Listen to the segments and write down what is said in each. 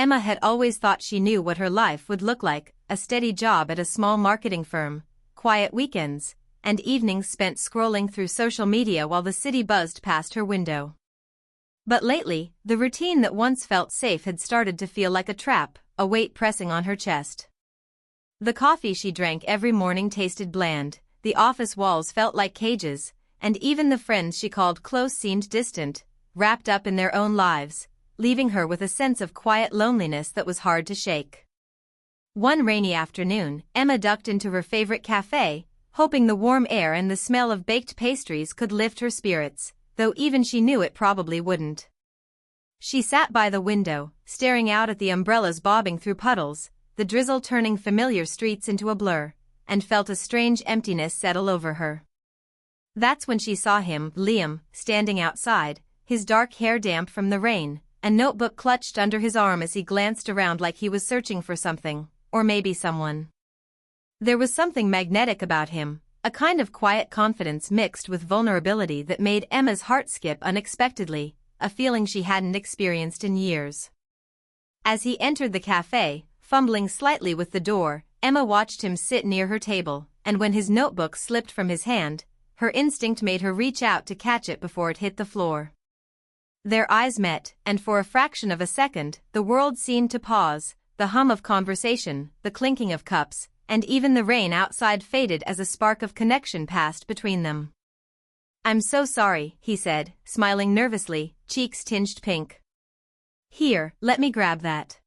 Emma had always thought she knew what her life would look like: a steady job at a small marketing firm, quiet weekends, and evenings spent scrolling through social media while the city buzzed past her window. But lately, the routine that once felt safe had started to feel like a trap, a weight pressing on her chest. The coffee she drank every morning tasted bland, the office walls felt like cages, and even the friends she called close seemed distant, wrapped up in their own lives, leaving her with a sense of quiet loneliness that was hard to shake. One rainy afternoon, Emma ducked into her favorite cafe, hoping the warm air and the smell of baked pastries could lift her spirits, though even she knew it probably wouldn't. She sat by the window, staring out at the umbrellas bobbing through puddles, the drizzle turning familiar streets into a blur, and felt a strange emptiness settle over her. That's when she saw him, Liam, standing outside, his dark hair damp from the rain, a notebook clutched under his arm as he glanced around like he was searching for something, or maybe someone. There was something magnetic about him, a kind of quiet confidence mixed with vulnerability that made Emma's heart skip unexpectedly, a feeling she hadn't experienced in years. As he entered the cafe, fumbling slightly with the door, Emma watched him sit near her table, and when his notebook slipped from his hand, her instinct made her reach out to catch it before it hit the floor. Their eyes met, and for a fraction of a second, the world seemed to pause, the hum of conversation, the clinking of cups, and even the rain outside faded as a spark of connection passed between them. "I'm so sorry," he said, smiling nervously, cheeks tinged pink. "Here, let me grab that."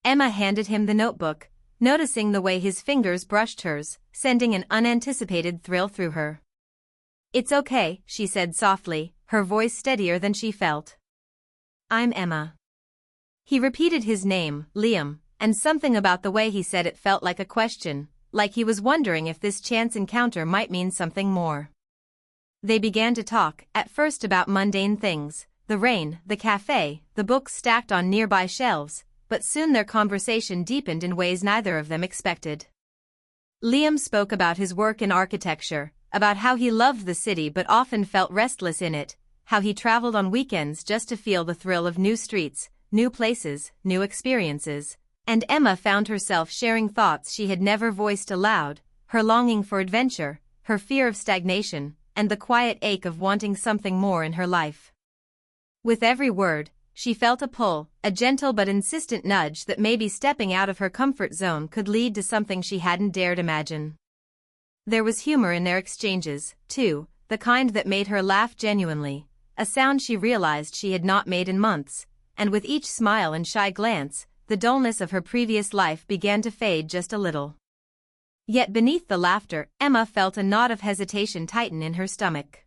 Emma handed him the notebook, noticing the way his fingers brushed hers, sending an unanticipated thrill through her. "It's okay," she said softly, her voice steadier than she felt. "I'm Emma." He repeated his name, Liam, and something about the way he said it felt like a question, like he was wondering if this chance encounter might mean something more. They began to talk, at first about mundane things, the rain, the cafe, the books stacked on nearby shelves, but soon their conversation deepened in ways neither of them expected. Liam spoke about his work in architecture, about how he loved the city but often felt restless in it, how he traveled on weekends just to feel the thrill of new streets, new places, new experiences, and Emma found herself sharing thoughts she had never voiced aloud, her longing for adventure, her fear of stagnation, and the quiet ache of wanting something more in her life. With every word, she felt a pull, a gentle but insistent nudge that maybe stepping out of her comfort zone could lead to something she hadn't dared imagine. There was humor in their exchanges, too, the kind that made her laugh genuinely, a sound she realized she had not made in months, and with each smile and shy glance, the dullness of her previous life began to fade just a little. Yet beneath the laughter, Emma felt a knot of hesitation tighten in her stomach.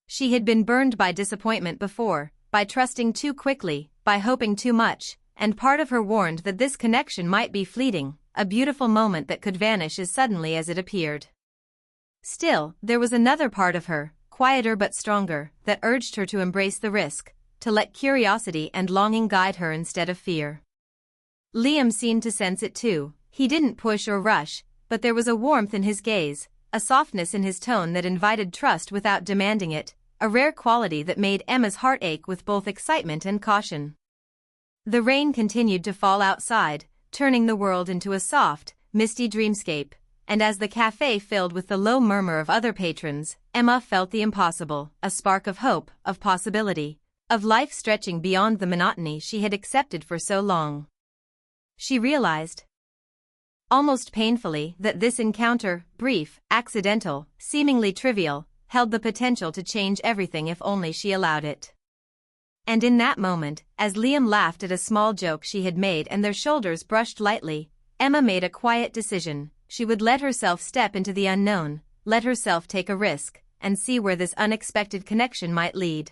She had been burned by disappointment before, by trusting too quickly, by hoping too much, and part of her warned that this connection might be fleeting, a beautiful moment that could vanish as suddenly as it appeared. Still, there was another part of her, quieter but stronger, that urged her to embrace the risk, to let curiosity and longing guide her instead of fear. Liam seemed to sense it too. He didn't push or rush, but there was a warmth in his gaze, a softness in his tone that invited trust without demanding it, a rare quality that made Emma's heart ache with both excitement and caution. The rain continued to fall outside, turning the world into a soft, misty dreamscape, and as the cafe filled with the low murmur of other patrons, Emma felt the impossible, a spark of hope, of possibility, of life stretching beyond the monotony she had accepted for so long. She realized, almost painfully, that this encounter, brief, accidental, seemingly trivial, held the potential to change everything if only she allowed it. And in that moment, as Liam laughed at a small joke she had made and their shoulders brushed lightly, Emma made a quiet decision. She would let herself step into the unknown, let herself take a risk, and see where this unexpected connection might lead.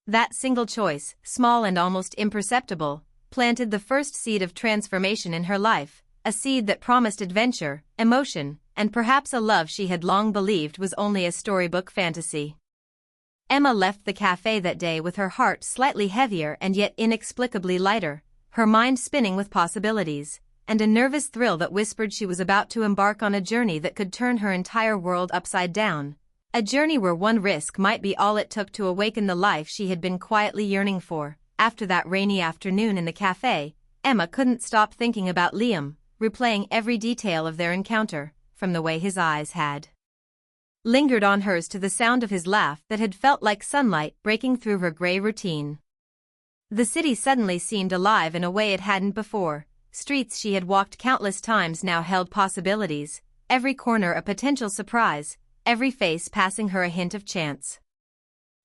That single choice, small and almost imperceptible, planted the first seed of transformation in her life, a seed that promised adventure, emotion, and perhaps a love she had long believed was only a storybook fantasy. Emma left the cafe that day with her heart slightly heavier and yet inexplicably lighter, her mind spinning with possibilities, and a nervous thrill that whispered she was about to embark on a journey that could turn her entire world upside down, a journey where one risk might be all it took to awaken the life she had been quietly yearning for, after that rainy afternoon in the cafe, Emma couldn't stop thinking about Liam, replaying every detail of their encounter, from the way his eyes had lingered on hers to the sound of his laugh that had felt like sunlight breaking through her gray routine. The city suddenly seemed alive in a way it hadn't before. Streets she had walked countless times now held possibilities, every corner a potential surprise, every face passing her a hint of chance.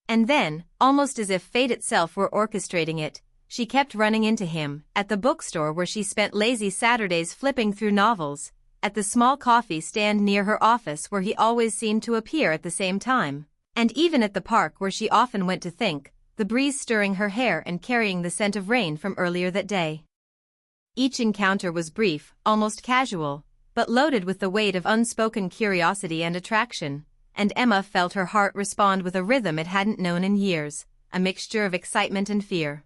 And then, almost as if fate itself were orchestrating it, she kept running into him, at the bookstore where she spent lazy Saturdays flipping through novels, at the small coffee stand near her office where he always seemed to appear at the same time, and even at the park where she often went to think, the breeze stirring her hair and carrying the scent of rain from earlier that day. Each encounter was brief, almost casual, but loaded with the weight of unspoken curiosity and attraction, and Emma felt her heart respond with a rhythm it hadn't known in years, a mixture of excitement and fear.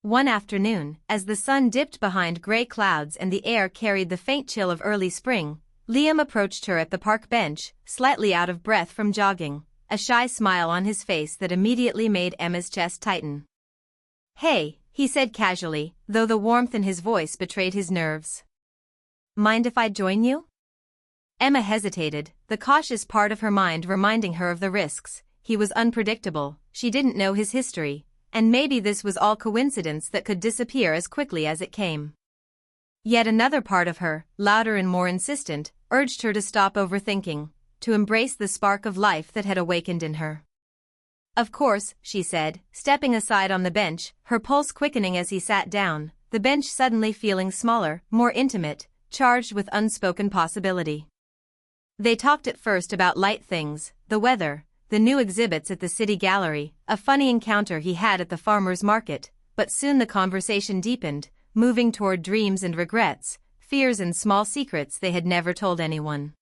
One afternoon, as the sun dipped behind gray clouds and the air carried the faint chill of early spring, Liam approached her at the park bench, slightly out of breath from jogging, a shy smile on his face that immediately made Emma's chest tighten. "Hey," he said casually, though the warmth in his voice betrayed his nerves. "Mind if I join you?" Emma hesitated, the cautious part of her mind reminding her of the risks. He was unpredictable, she didn't know his history, and maybe this was all coincidence that could disappear as quickly as it came. Yet another part of her, louder and more insistent, urged her to stop overthinking, to embrace the spark of life that had awakened in her. "Of course," she said, stepping aside on the bench, her pulse quickening as he sat down, the bench suddenly feeling smaller, more intimate, charged with unspoken possibility. They talked at first about light things, the weather, the new exhibits at the city gallery, a funny encounter he had at the farmer's market, but soon the conversation deepened, moving toward dreams and regrets, fears and small secrets they had never told anyone.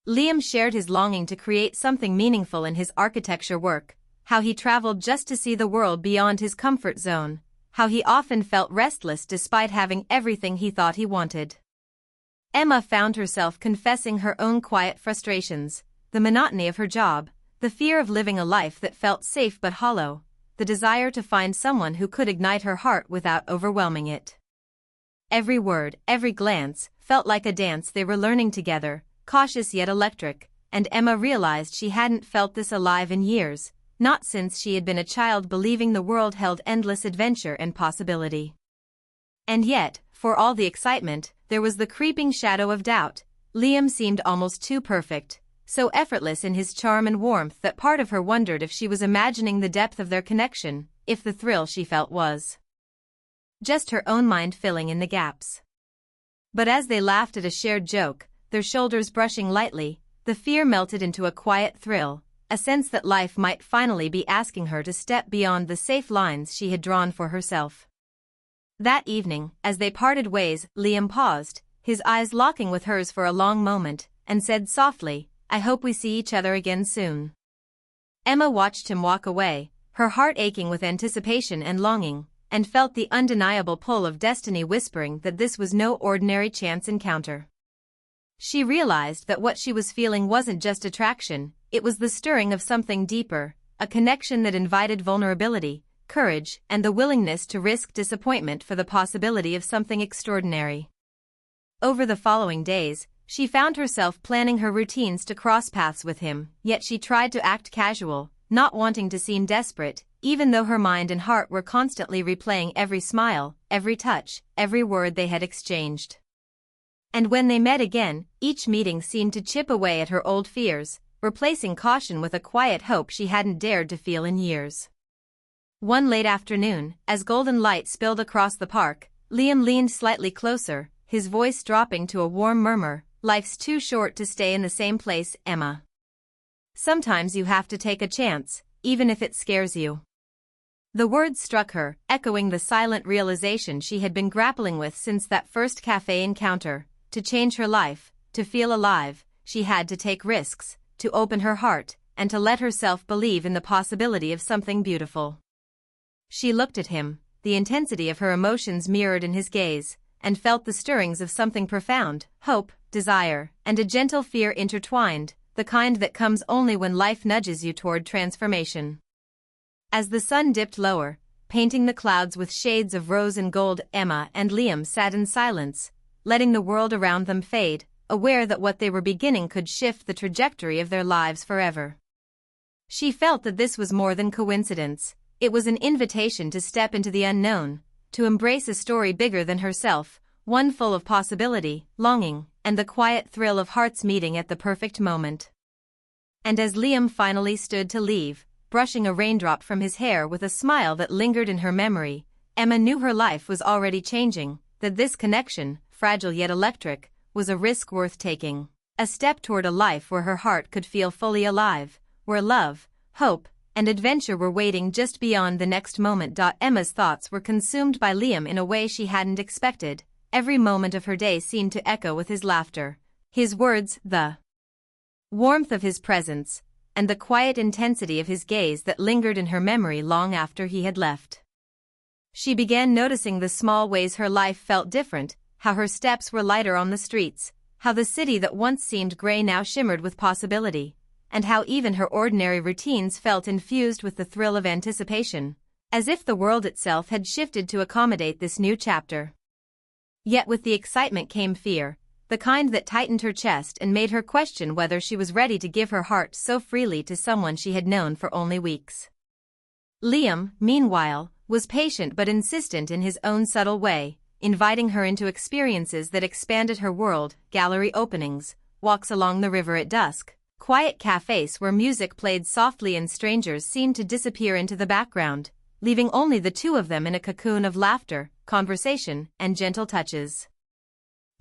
Liam shared his longing to create something meaningful in his architecture work, how he traveled just to see the world beyond his comfort zone, how he often felt restless despite having everything he thought he wanted. Emma found herself confessing her own quiet frustrations, the monotony of her job, the fear of living a life that felt safe but hollow, the desire to find someone who could ignite her heart without overwhelming it. Every word, every glance, felt like a dance they were learning together, cautious yet electric, and Emma realized she hadn't felt this alive in years, not since she had been a child believing the world held endless adventure and possibility. And yet, for all the excitement, there was the creeping shadow of doubt. Liam seemed almost too perfect, so effortless in his charm and warmth that part of her wondered if she was imagining the depth of their connection, if the thrill she felt was just her own mind filling in the gaps. But as they laughed at a shared joke, their shoulders brushing lightly, the fear melted into a quiet thrill, a sense that life might finally be asking her to step beyond the safe lines she had drawn for herself. That evening, as they parted ways, Liam paused, his eyes locking with hers for a long moment, and said softly, "I hope we see each other again soon." Emma watched him walk away, her heart aching with anticipation and longing, and felt the undeniable pull of destiny whispering that this was no ordinary chance encounter. She realized that what she was feeling wasn't just attraction, it was the stirring of something deeper, a connection that invited vulnerability, courage, and the willingness to risk disappointment for the possibility of something extraordinary. Over the following days, she found herself planning her routines to cross paths with him, yet she tried to act casual, not wanting to seem desperate, even though her mind and heart were constantly replaying every smile, every touch, every word they had exchanged. And when they met again, each meeting seemed to chip away at her old fears, replacing caution with a quiet hope she hadn't dared to feel in years. One late afternoon, as golden light spilled across the park, Liam leaned slightly closer, his voice dropping to a warm murmur, "Life's too short to stay in the same place, Emma. Sometimes you have to take a chance, even if it scares you." The words struck her, echoing the silent realization she had been grappling with since that first cafe encounter. To change her life, to feel alive, she had to take risks, to open her heart, and to let herself believe in the possibility of something beautiful. She looked at him, the intensity of her emotions mirrored in his gaze, and felt the stirrings of something profound, hope, desire, and a gentle fear intertwined, the kind that comes only when life nudges you toward transformation. As the sun dipped lower, painting the clouds with shades of rose and gold. Emma and Liam sat in silence, letting the world around them fade, aware that what they were beginning could shift the trajectory of their lives forever. She felt that this was more than coincidence. It was an invitation to step into the unknown, to embrace a story bigger than herself, one full of possibility, longing, and the quiet thrill of hearts meeting at the perfect moment. And as Liam finally stood to leave, brushing a raindrop from his hair with a smile that lingered in her memory, Emma knew her life was already changing, that this connection, fragile yet electric, was a risk worth taking. A step toward a life where her heart could feel fully alive, where love, hope, and adventure were waiting just beyond the next moment. Emma's thoughts were consumed by Liam in a way she hadn't expected. Every moment of her day seemed to echo with his laughter, his words, the warmth of his presence, and the quiet intensity of his gaze that lingered in her memory long after he had left. She began noticing the small ways her life felt different, how her steps were lighter on the streets, how the city that once seemed gray now shimmered with possibility, and how even her ordinary routines felt infused with the thrill of anticipation, as if the world itself had shifted to accommodate this new chapter. Yet with the excitement came fear, the kind that tightened her chest and made her question whether she was ready to give her heart so freely to someone she had known for only weeks. Liam, meanwhile, was patient but insistent in his own subtle way, inviting her into experiences that expanded her world, gallery openings, walks along the river at dusk, quiet cafes where music played softly and strangers seemed to disappear into the background, leaving only the two of them in a cocoon of laughter, conversation, and gentle touches.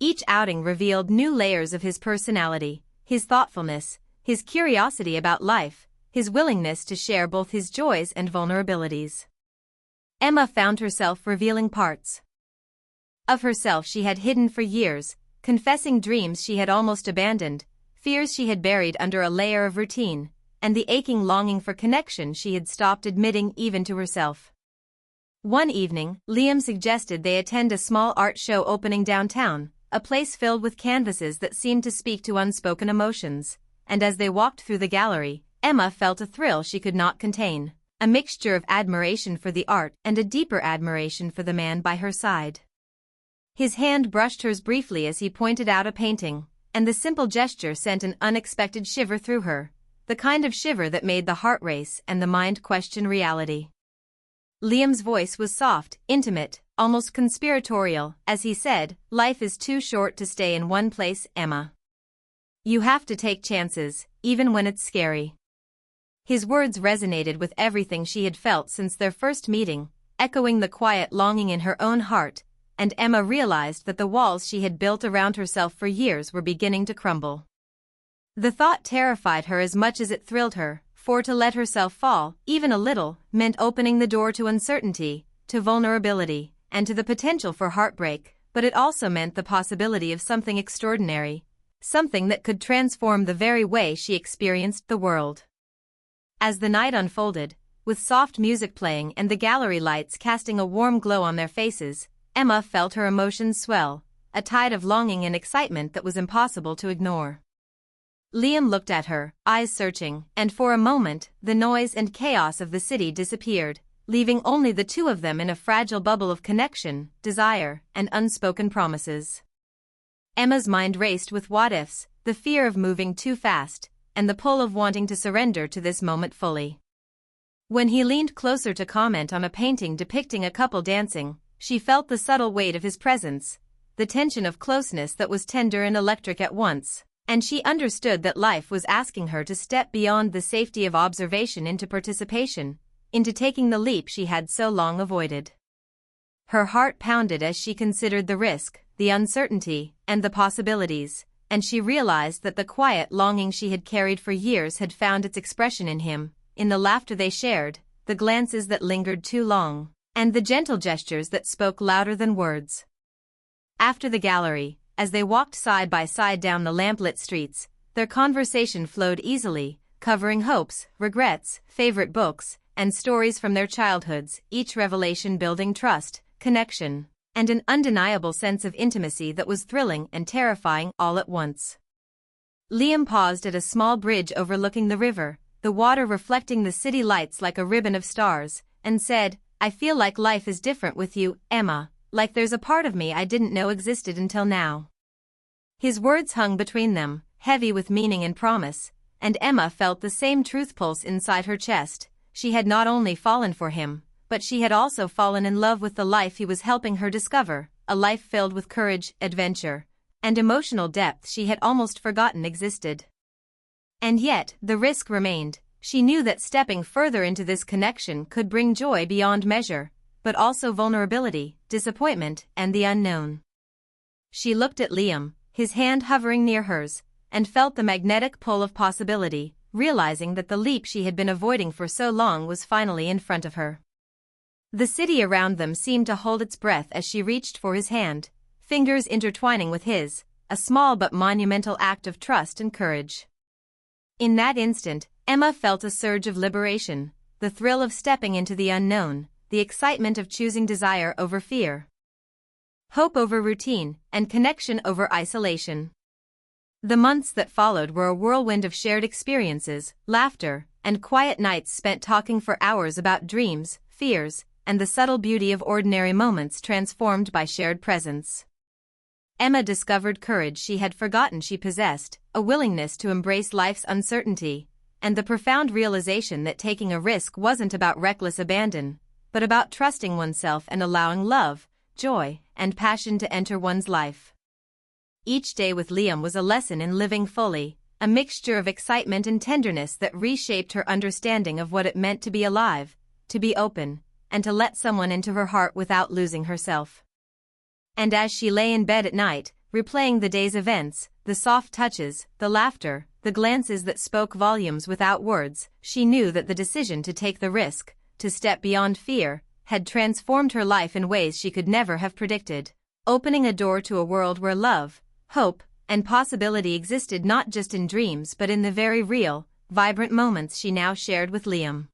Each outing revealed new layers of his personality, his thoughtfulness, his curiosity about life, his willingness to share both his joys and vulnerabilities. Emma found herself revealing parts of herself she had hidden for years, confessing dreams she had almost abandoned, fears she had buried under a layer of routine, and the aching longing for connection she had stopped admitting even to herself. One evening, Liam suggested they attend a small art show opening downtown, a place filled with canvases that seemed to speak to unspoken emotions, and as they walked through the gallery, Emma felt a thrill she could not contain, a mixture of admiration for the art and a deeper admiration for the man by her side. His hand brushed hers briefly as he pointed out a painting, and the simple gesture sent an unexpected shiver through her, the kind of shiver that made the heart race and the mind question reality. Liam's voice was soft, intimate, almost conspiratorial, as he said, "Life is too short to stay in one place, Emma. You have to take chances, even when it's scary." His words resonated with everything she had felt since their first meeting, echoing the quiet longing in her own heart, and Emma realized that the walls she had built around herself for years were beginning to crumble. The thought terrified her as much as it thrilled her, for to let herself fall, even a little, meant opening the door to uncertainty, to vulnerability, and to the potential for heartbreak, but it also meant the possibility of something extraordinary, something that could transform the very way she experienced the world. As the night unfolded, with soft music playing and the gallery lights casting a warm glow on their faces, Emma felt her emotions swell, a tide of longing and excitement that was impossible to ignore. Liam looked at her, eyes searching, and for a moment, the noise and chaos of the city disappeared, leaving only the two of them in a fragile bubble of connection, desire, and unspoken promises. Emma's mind raced with what-ifs, the fear of moving too fast, and the pull of wanting to surrender to this moment fully. When he leaned closer to comment on a painting depicting a couple dancing, she felt the subtle weight of his presence, the tension of closeness that was tender and electric at once, and she understood that life was asking her to step beyond the safety of observation into participation, into taking the leap she had so long avoided. Her heart pounded as she considered the risk, the uncertainty, and the possibilities, and she realized that the quiet longing she had carried for years had found its expression in him, in the laughter they shared, the glances that lingered too long, and the gentle gestures that spoke louder than words. After the gallery, as they walked side by side down the lamplit streets, their conversation flowed easily, covering hopes, regrets, favorite books, and stories from their childhoods, each revelation building trust, connection, and an undeniable sense of intimacy that was thrilling and terrifying all at once. Liam paused at a small bridge overlooking the river, the water reflecting the city lights like a ribbon of stars, and said, I feel like life is different with you, Emma, like there's a part of me I didn't know existed until now." His words hung between them, heavy with meaning and promise, and Emma felt the same truth pulse inside her chest. She had not only fallen for him, but she had also fallen in love with the life he was helping her discover, a life filled with courage, adventure, and emotional depth she had almost forgotten existed. And yet, the risk remained. She knew that stepping further into this connection could bring joy beyond measure, but also vulnerability, disappointment, and the unknown. She looked at Liam, his hand hovering near hers, and felt the magnetic pull of possibility, realizing that the leap she had been avoiding for so long was finally in front of her. The city around them seemed to hold its breath as she reached for his hand, fingers intertwining with his, a small but monumental act of trust and courage. In that instant, Emma felt a surge of liberation, the thrill of stepping into the unknown, the excitement of choosing desire over fear, hope over routine, and connection over isolation. The months that followed were a whirlwind of shared experiences, laughter, and quiet nights spent talking for hours about dreams, fears, and the subtle beauty of ordinary moments transformed by shared presence. Emma discovered courage she had forgotten she possessed, a willingness to embrace life's uncertainty, and the profound realization that taking a risk wasn't about reckless abandon, but about trusting oneself and allowing love, joy, and passion to enter one's life. Each day with Liam was a lesson in living fully, a mixture of excitement and tenderness that reshaped her understanding of what it meant to be alive, to be open, and to let someone into her heart without losing herself. And as she lay in bed at night, replaying the day's events, the soft touches, the laughter, the glances that spoke volumes without words, she knew that the decision to take the risk, to step beyond fear, had transformed her life in ways she could never have predicted, opening a door to a world where love, hope, and possibility existed not just in dreams but in the very real, vibrant moments she now shared with Liam.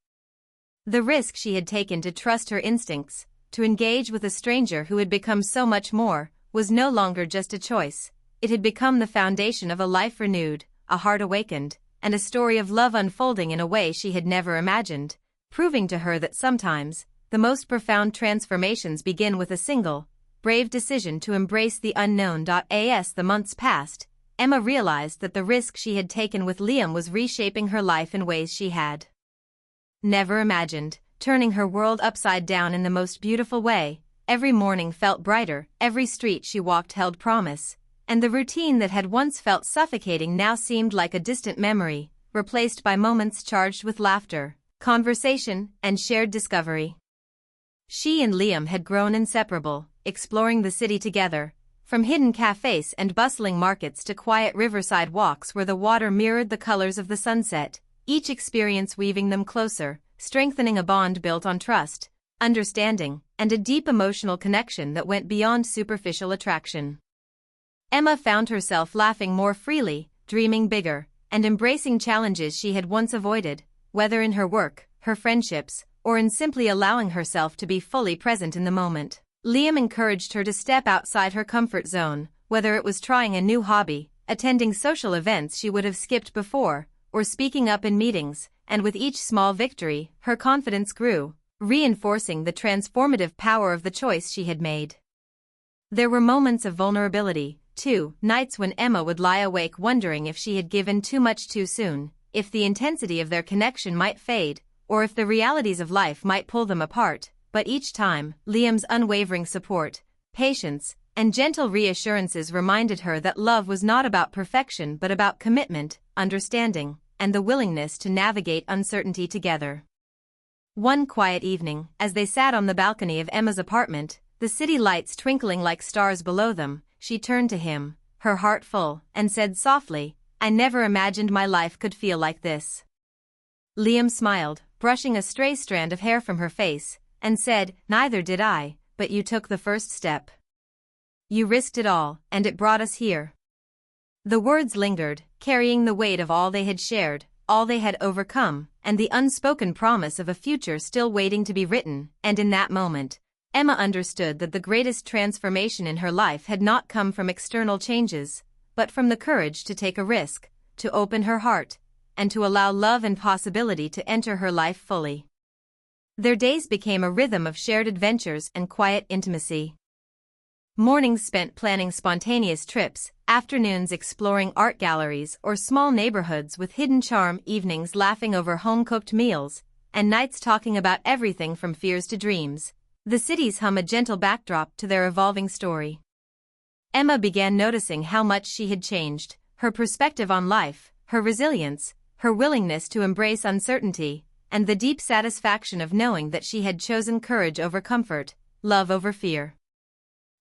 The risk she had taken to trust her instincts, to engage with a stranger who had become so much more, was no longer just a choice. It had become the foundation of a life renewed, a heart awakened, and a story of love unfolding in a way she had never imagined, proving to her that sometimes, the most profound transformations begin with a single, brave decision to embrace the unknown. As the months passed, Emma realized that the risk she had taken with Liam was reshaping her life in ways she had never imagined, turning her world upside down in the most beautiful way. Every morning felt brighter, every street she walked held promise, and the routine that had once felt suffocating now seemed like a distant memory, replaced by moments charged with laughter, conversation, and shared discovery. She and Liam had grown inseparable, exploring the city together, from hidden cafes and bustling markets to quiet riverside walks where the water mirrored the colors of the sunset, each experience weaving them closer, strengthening a bond built on trust, understanding, and a deep emotional connection that went beyond superficial attraction. Emma found herself laughing more freely, dreaming bigger, and embracing challenges she had once avoided, whether in her work, her friendships, or in simply allowing herself to be fully present in the moment. Liam encouraged her to step outside her comfort zone, whether it was trying a new hobby, attending social events she would have skipped before, or speaking up in meetings, and with each small victory, her confidence grew, reinforcing the transformative power of the choice she had made. There were moments of vulnerability, too, nights when Emma would lie awake wondering if she had given too much too soon, if the intensity of their connection might fade, or if the realities of life might pull them apart, but each time, Liam's unwavering support, patience, and gentle reassurances reminded her that love was not about perfection but about commitment, understanding, and the willingness to navigate uncertainty together. One quiet evening, as they sat on the balcony of Emma's apartment, the city lights twinkling like stars below them, she turned to him, her heart full, and said softly, "I never imagined my life could feel like this." Liam smiled, brushing a stray strand of hair from her face, and said, "Neither did I, but you took the first step. You risked it all, and it brought us here." The words lingered, carrying the weight of all they had shared, all they had overcome, and the unspoken promise of a future still waiting to be written, and in that moment, Emma understood that the greatest transformation in her life had not come from external changes, but from the courage to take a risk, to open her heart, and to allow love and possibility to enter her life fully. Their days became a rhythm of shared adventures and quiet intimacy. Mornings spent planning spontaneous trips, afternoons exploring art galleries or small neighborhoods with hidden charm, evenings laughing over home-cooked meals, and nights talking about everything from fears to dreams. The cities hum a gentle backdrop to their evolving story. Emma began noticing how much she had changed, her perspective on life, her resilience, her willingness to embrace uncertainty, and the deep satisfaction of knowing that she had chosen courage over comfort, love over fear.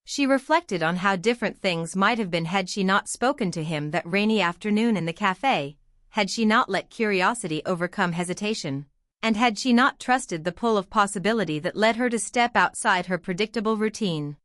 She reflected on how different things might have been had she not spoken to him that rainy afternoon in the cafe, had she not let curiosity overcome hesitation, and had she not trusted the pull of possibility that led her to step outside her predictable routine.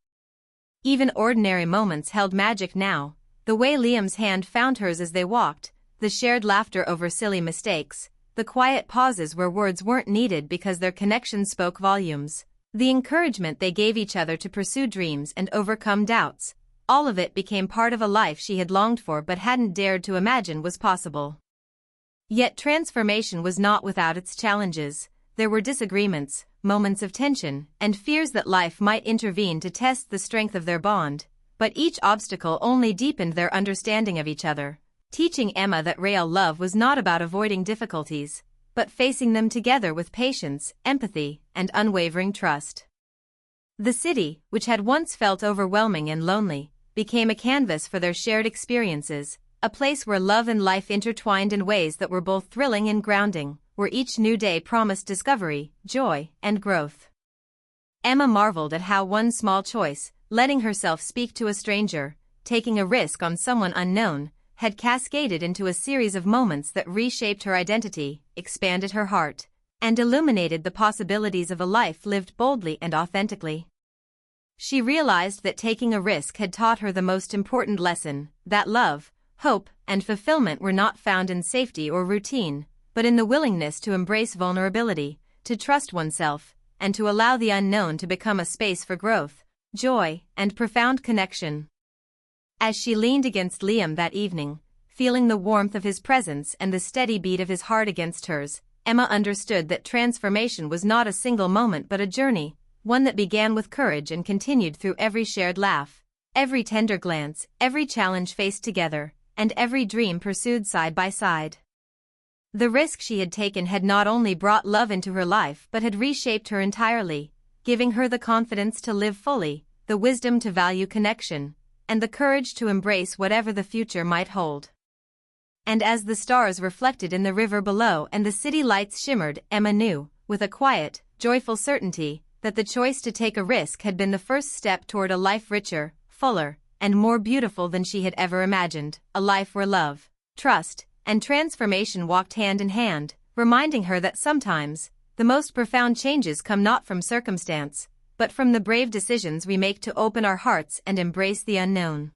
Even ordinary moments held magic now, the way Liam's hand found hers as they walked, the shared laughter over silly mistakes, the quiet pauses where words weren't needed because their connection spoke volumes. The encouragement they gave each other to pursue dreams and overcome doubts, all of it became part of a life she had longed for but hadn't dared to imagine was possible. Yet transformation was not without its challenges. There were disagreements, moments of tension, and fears that life might intervene to test the strength of their bond, but each obstacle only deepened their understanding of each other, teaching Emma that real love was not about avoiding difficulties, but facing them together with patience, empathy, and unwavering trust. The city, which had once felt overwhelming and lonely, became a canvas for their shared experiences, a place where love and life intertwined in ways that were both thrilling and grounding, where each new day promised discovery, joy, and growth. Emma marveled at how one small choice, letting herself speak to a stranger, taking a risk on someone unknown, had cascaded into a series of moments that reshaped her identity, expanded her heart, and illuminated the possibilities of a life lived boldly and authentically. She realized that taking a risk had taught her the most important lesson, that love, hope, and fulfillment were not found in safety or routine, but in the willingness to embrace vulnerability, to trust oneself, and to allow the unknown to become a space for growth, joy, and profound connection. As she leaned against Liam that evening, feeling the warmth of his presence and the steady beat of his heart against hers, Emma understood that transformation was not a single moment but a journey, one that began with courage and continued through every shared laugh, every tender glance, every challenge faced together, and every dream pursued side by side. The risk she had taken had not only brought love into her life but had reshaped her entirely, giving her the confidence to live fully, the wisdom to value connection, and the courage to embrace whatever the future might hold. And as the stars reflected in the river below and the city lights shimmered, Emma knew, with a quiet, joyful certainty, that the choice to take a risk had been the first step toward a life richer, fuller, and more beautiful than she had ever imagined, a life where love, trust, and transformation walked hand in hand, reminding her that sometimes, the most profound changes come not from circumstance, but from the brave decisions we make to open our hearts and embrace the unknown.